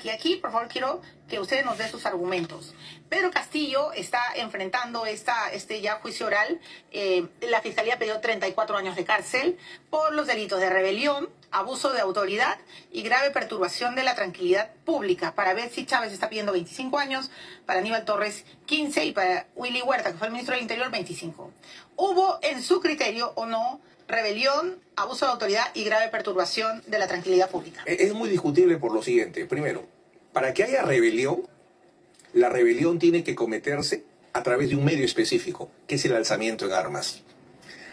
aquí, por favor, quiero que ustedes nos den sus argumentos. Pedro Castillo está enfrentando este ya juicio oral. La Fiscalía pidió 34 años de cárcel por los delitos de rebelión, abuso de autoridad y grave perturbación de la tranquilidad pública. Para Betsy Chávez está pidiendo 25 años, para Aníbal Torres 15 y para Willy Huerta, que fue el ministro del Interior, 25. ¿Hubo en su criterio o no rebelión, abuso de autoridad y grave perturbación de la tranquilidad pública? Es muy discutible por lo siguiente. Primero, para que haya rebelión, la rebelión tiene que cometerse a través de un medio específico, que es el alzamiento en armas.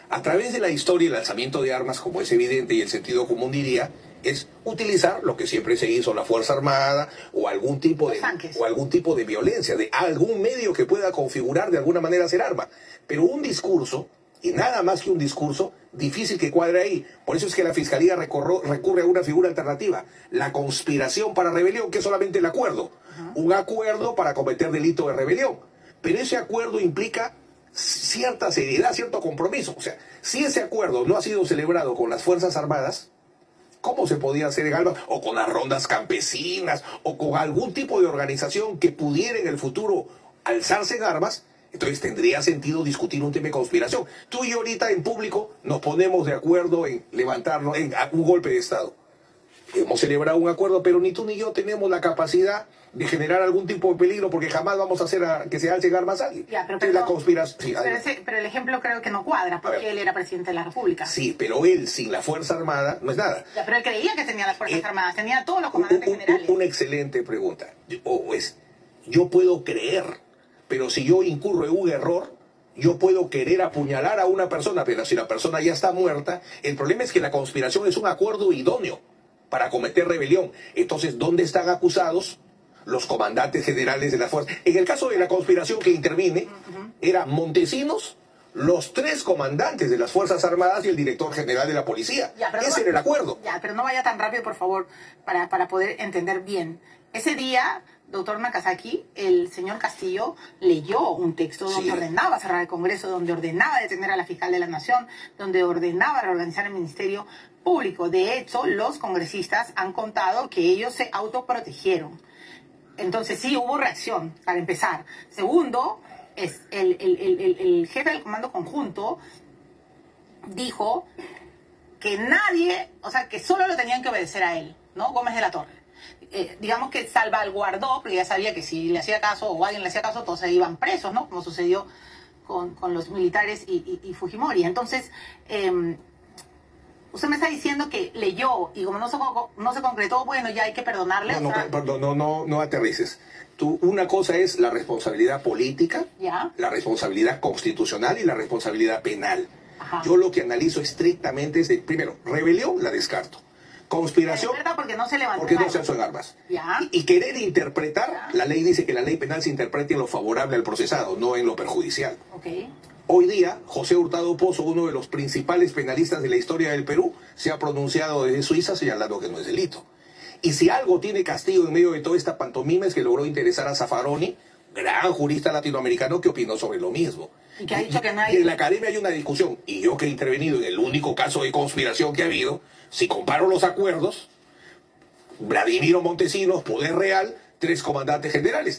A través de la historia, el alzamiento de armas, como es evidente y el sentido común diría, es utilizar lo que siempre se hizo, la Fuerza Armada o algún tipo de violencia, de algún medio que pueda configurar de alguna manera ser arma. Pero un discurso, y nada más que un discurso, difícil que cuadre ahí. Por eso es que la Fiscalía recurre a una figura alternativa, la conspiración para rebelión, que es solamente el acuerdo. Un acuerdo para cometer delito de rebelión. Pero ese acuerdo implica cierta seriedad, cierto compromiso. O sea, si ese acuerdo no ha sido celebrado con las Fuerzas Armadas, ¿cómo se podía hacer en Alba? O con las rondas campesinas, o con algún tipo de organización que pudiera en el futuro alzarse en armas. Entonces tendría sentido discutir un tema de conspiración. Tú y yo ahorita en público nos ponemos de acuerdo en levantarnos en un golpe de Estado. Hemos celebrado un acuerdo, pero ni tú ni yo tenemos la capacidad de generar algún tipo de peligro porque jamás vamos a hacer que se alce en armas a alguien. Ya, pero, la conspiración. Sí, pero el ejemplo creo que no cuadra porque él era presidente de la República. Sí, pero él sin la Fuerza Armada no es nada. Ya, pero él creía que tenía las Fuerzas Armadas, tenía todos los comandantes generales. Una excelente pregunta. Yo puedo creer, pero si yo incurro en un error, yo puedo querer apuñalar a una persona, pero si la persona ya está muerta, el problema es que la conspiración es un acuerdo idóneo para cometer rebelión. Entonces, ¿dónde están acusados los comandantes generales de la fuerza? En el caso de la conspiración que interviene, eran Montesinos, los 3 comandantes de las Fuerzas Armadas y el director general de la policía. Ese era el acuerdo. Ya, pero no vaya tan rápido, por favor, para poder entender bien. Ese día, doctor Nakazaki, el señor Castillo leyó un texto donde ordenaba cerrar el Congreso, donde ordenaba detener a la fiscal de la Nación, donde ordenaba reorganizar el Ministerio Público. De hecho, los congresistas han contado que ellos se autoprotegieron. Entonces sí hubo reacción, para empezar. Segundo, el jefe del Comando Conjunto dijo que nadie, o sea, que solo lo tenían que obedecer a él, ¿no? Gómez de la Torre. Digamos que salvaguardó, porque ya sabía que si le hacía caso o alguien le hacía caso, todos se iban presos, ¿no? Como sucedió con los militares y Fujimori. Entonces, usted me está diciendo que leyó y como no se concretó, bueno, ya hay que perdonarle. No aterrices. Una cosa es la responsabilidad política, la responsabilidad constitucional y la responsabilidad penal. Ajá. Yo lo que analizo estrictamente es primero, rebelión la descarto. Conspiración porque no se levantó porque no se alzó en armas. Y querer interpretar, la ley dice que la ley penal se interprete en lo favorable al procesado, no en lo perjudicial. Hoy día, José Hurtado Pozo, uno de los principales penalistas de la historia del Perú, se ha pronunciado desde Suiza señalando que no es delito. Y si algo tiene Castillo en medio de toda esta pantomima es que logró interesar a Zaffaroni, gran jurista latinoamericano que opinó sobre lo mismo. Y que ha dicho que no hay... Y en la academia hay una discusión, y yo que he intervenido en el único caso de conspiración que ha habido, si comparo los acuerdos, Vladimiro Montesinos, Poder Real, 3 comandantes generales.